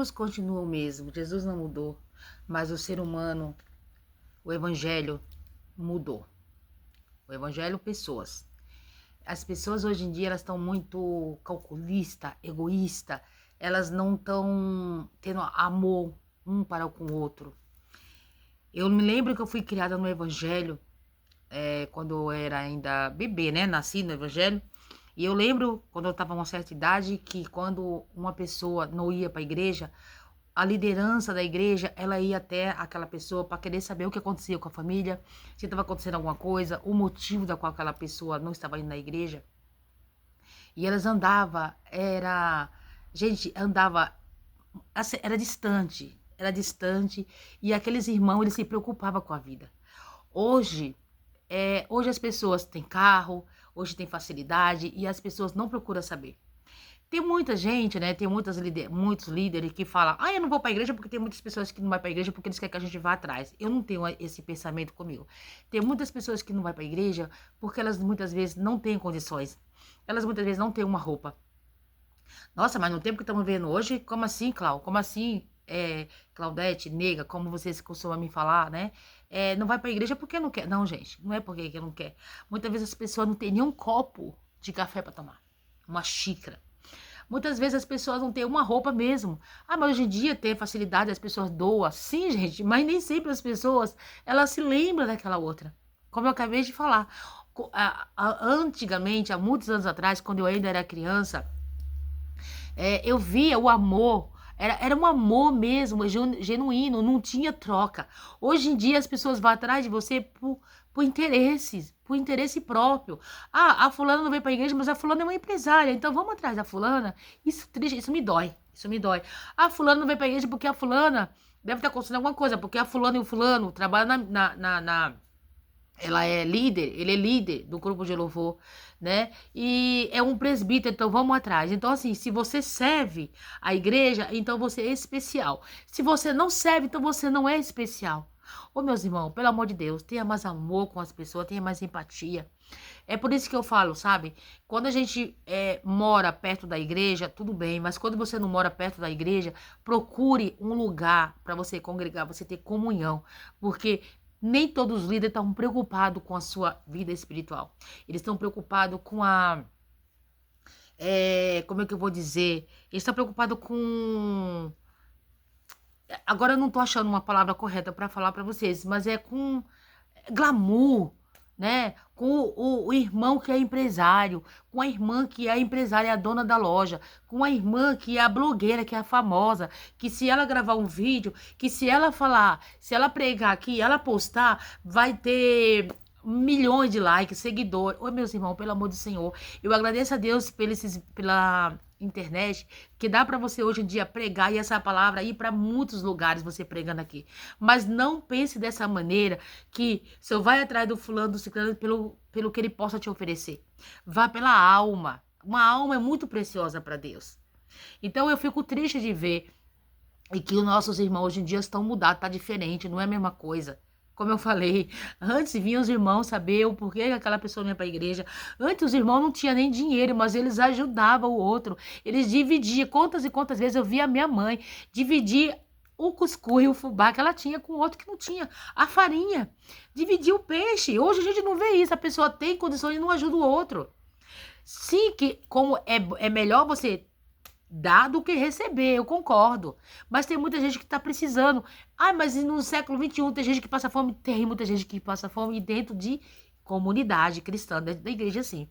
Jesus continua o mesmo, Jesus não mudou, mas o ser humano, o evangelho mudou. O evangelho, pessoas. As pessoas hoje em dia, elas estão muito calculista, egoísta, elas não estão tendo amor um para com o outro. Eu me lembro que eu fui criada no evangelho, quando eu era ainda bebê, né? Nasci no evangelho. E eu lembro, quando eu estava com uma certa idade, que quando uma pessoa não ia para a igreja, a liderança da igreja, ela ia até aquela pessoa para querer saber o que acontecia com a família, se estava acontecendo alguma coisa, o motivo da qual aquela pessoa não estava indo na igreja. E elas andavam, gente, andava, assim, era distante, e aqueles irmãos, eles se preocupavam com a vida. Hoje, hoje as pessoas têm carro, hoje tem facilidade, e as pessoas não procuram saber. Tem muita gente, né? Tem muitos líderes que falam: eu não vou para a igreja porque tem muitas pessoas que não vão para a igreja porque eles querem que a gente vá atrás. Eu não tenho esse pensamento comigo. Tem muitas pessoas que não vão para a igreja porque elas muitas vezes não têm condições. Elas muitas vezes não têm uma roupa. Nossa, mas no tempo que estamos vendo hoje, como assim, Clau? Como assim, Claudete, nega, como vocês costumam me falar, né? Não vai para a igreja porque não quer. Não, gente, não é porque não quer. Muitas vezes as pessoas não têm nem um copo de café para tomar, uma xícara. Muitas vezes as pessoas não têm uma roupa mesmo. Mas hoje em dia tem facilidade, as pessoas doam. Sim, gente, mas nem sempre as pessoas, elas se lembram daquela outra. Como eu acabei de falar. Antigamente, há muitos anos atrás, quando eu ainda era criança, eu via o amor. Era um amor mesmo, genuíno, não tinha troca. Hoje em dia as pessoas vão atrás de você por interesses, por interesse próprio. A fulana não veio para a igreja, mas a fulana é uma empresária, então vamos atrás da fulana. Isso triste, isso me dói, isso me dói. A fulana não veio para a igreja porque a fulana deve estar acontecendo alguma coisa, porque a fulana e o fulano trabalham ela é líder, ele é líder do grupo de louvor, né? E é um presbítero, então vamos atrás. Então, assim, se você serve a igreja, então você é especial. Se você não serve, então você não é especial. Ô, meus irmãos, pelo amor de Deus, tenha mais amor com as pessoas, tenha mais empatia. É por isso que eu falo, sabe? Quando a gente mora perto da igreja, tudo bem, mas quando você não mora perto da igreja, procure um lugar para você congregar, você ter comunhão, porque nem todos os líderes estão preocupados com a sua vida espiritual. Eles estão preocupados com como é que eu vou dizer? Eles estão preocupados com. Agora eu não estou achando uma palavra correta para falar para vocês, mas é com glamour, né? Com o irmão que é empresário, com a irmã que é a empresária, a dona da loja, com a irmã que é a blogueira, que é a famosa, que se ela gravar um vídeo, que se ela falar, se ela pregar aqui, ela postar, vai ter milhões de likes, seguidores. Oi, meus irmãos, pelo amor do Senhor, eu agradeço a Deus pela internet, que dá para você hoje em dia pregar e essa palavra ir para muitos lugares você pregando aqui. Mas não pense dessa maneira que você vai atrás do fulano, do ciclano pelo que ele possa te oferecer. Vá pela alma. Uma alma é muito preciosa para Deus. Então eu fico triste de ver e que os nossos irmãos hoje em dia estão mudados, tá diferente, não é a mesma coisa. Como eu falei, antes vinham os irmãos saber o porquê que aquela pessoa não ia para a igreja. Antes os irmãos não tinham nem dinheiro, mas eles ajudavam o outro. Eles dividiam. Quantas e quantas vezes eu vi a minha mãe dividir o cuscuz e o fubá que ela tinha com o outro que não tinha. A farinha. Dividir o peixe. Hoje a gente não vê isso. A pessoa tem condições e não ajuda o outro. Sim, que como é melhor você dar do que receber, eu concordo. Mas tem muita gente que tá precisando. Mas no século XXI tem gente que passa fome? Tem muita gente que passa fome dentro de comunidade cristã, dentro da igreja, sim.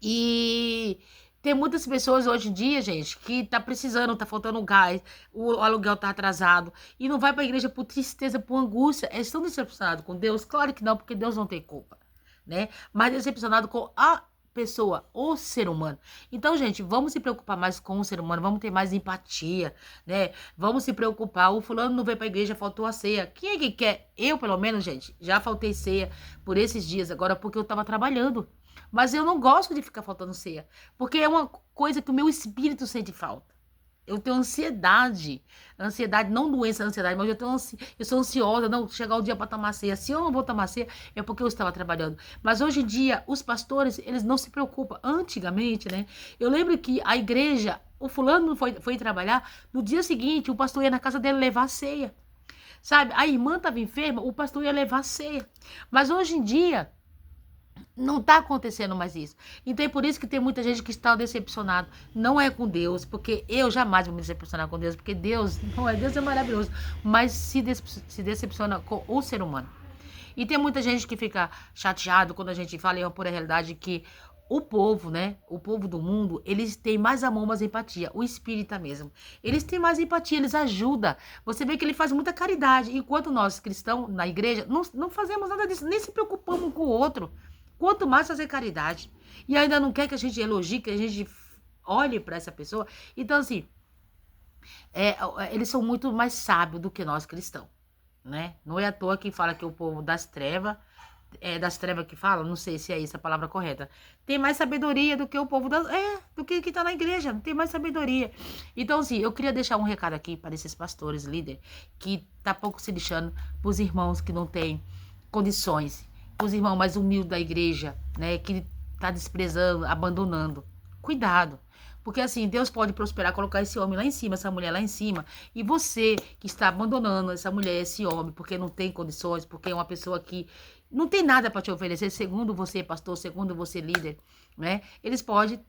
E tem muitas pessoas hoje em dia, gente, que tá precisando, tá faltando gás, o aluguel tá atrasado, e não vai pra igreja por tristeza, por angústia. Eles estão decepcionados com Deus? Claro que não, porque Deus não tem culpa, né? Mas decepcionado com a pessoa, o ser humano. Então, gente, vamos se preocupar mais com o ser humano, vamos ter mais empatia, né? Vamos se preocupar. O fulano não veio pra igreja, faltou a ceia. Quem é que quer? Eu, pelo menos, gente, já faltei ceia por esses dias agora porque eu tava trabalhando. Mas eu não gosto de ficar faltando ceia, porque é uma coisa que o meu espírito sente falta. Eu tenho ansiedade, não doença, ansiedade, mas eu sou ansiosa, não chegar o dia para tomar ceia. Se eu não vou tomar ceia, é porque eu estava trabalhando. Mas hoje em dia, os pastores, eles não se preocupam. Antigamente, né? Eu lembro que a igreja, O fulano não foi trabalhar, no dia seguinte o pastor ia na casa dele levar a ceia. Sabe, a irmã estava enferma, o pastor ia levar a ceia. Mas hoje em dia, não está acontecendo mais isso. Então é por isso que tem muita gente que está decepcionado. Não é com Deus, porque eu jamais vou me decepcionar com Deus, porque Deus, não é, Deus é maravilhoso, mas se decepciona com o ser humano. E tem muita gente que fica chateado quando a gente fala em uma pura realidade que o povo, né? O povo do mundo, eles têm mais amor, mais empatia. O espírita mesmo. Eles têm mais empatia, eles ajudam. Você vê que ele faz muita caridade. Enquanto nós, cristãos, na igreja, não fazemos nada disso, nem se preocupamos um com o outro. Quanto mais fazer caridade. E ainda não quer que a gente elogie, que a gente olhe para essa pessoa. Então, assim, eles são muito mais sábios do que nós cristãos. Né? Não é à toa que fala que o povo das trevas, das trevas que fala, não sei se é isso a palavra correta, tem mais sabedoria do que o povo do que está na igreja, tem mais sabedoria. Então, assim, eu queria deixar um recado aqui para esses pastores, líder, que tá pouco se lixando para os irmãos que não têm condições, para os irmãos mais humildes da igreja, né, que tá desprezando, abandonando. Cuidado. Porque assim, Deus pode prosperar, colocar esse homem lá em cima, essa mulher lá em cima. E você que está abandonando essa mulher, esse homem, porque não tem condições, porque é uma pessoa que não tem nada para te oferecer, segundo você, pastor, segundo você, líder, né? Eles podem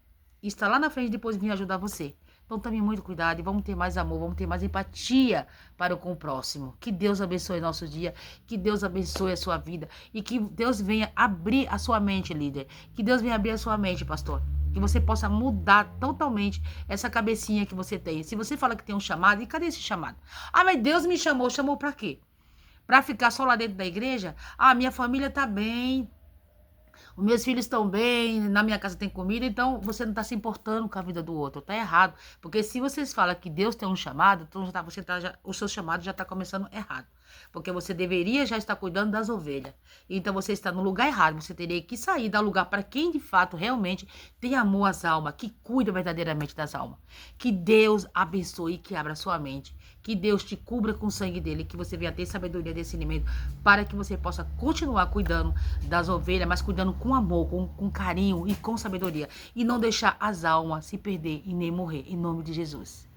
estar lá na frente e depois vir ajudar você. Então tome muito cuidado e vamos ter mais amor, vamos ter mais empatia para com o próximo. Que Deus abençoe nosso dia, que Deus abençoe a sua vida e que Deus venha abrir a sua mente, líder. Que Deus venha abrir a sua mente, pastor. Que você possa mudar totalmente essa cabecinha que você tem. Se você fala que tem um chamado, e cadê esse chamado? Ah, mas Deus me chamou para quê? Para ficar só lá dentro da igreja? Ah, minha família tá bem, os meus filhos estão bem, na minha casa tem comida, então você não está se importando com a vida do outro. Tá errado. Porque se vocês falam que Deus tem um chamado, então o seu chamado já está começando errado. Porque você deveria já estar cuidando das ovelhas. Então você está no lugar errado. Você teria que sair, dar lugar para quem de fato realmente tem amor às almas, que cuida verdadeiramente das almas. Que Deus abençoe e que abra sua mente. Que Deus te cubra com o sangue dele, que você venha ter sabedoria, discernimento, para que você possa continuar cuidando das ovelhas, mas cuidando com amor, com carinho e com sabedoria. E não deixar as almas se perder e nem morrer, em nome de Jesus.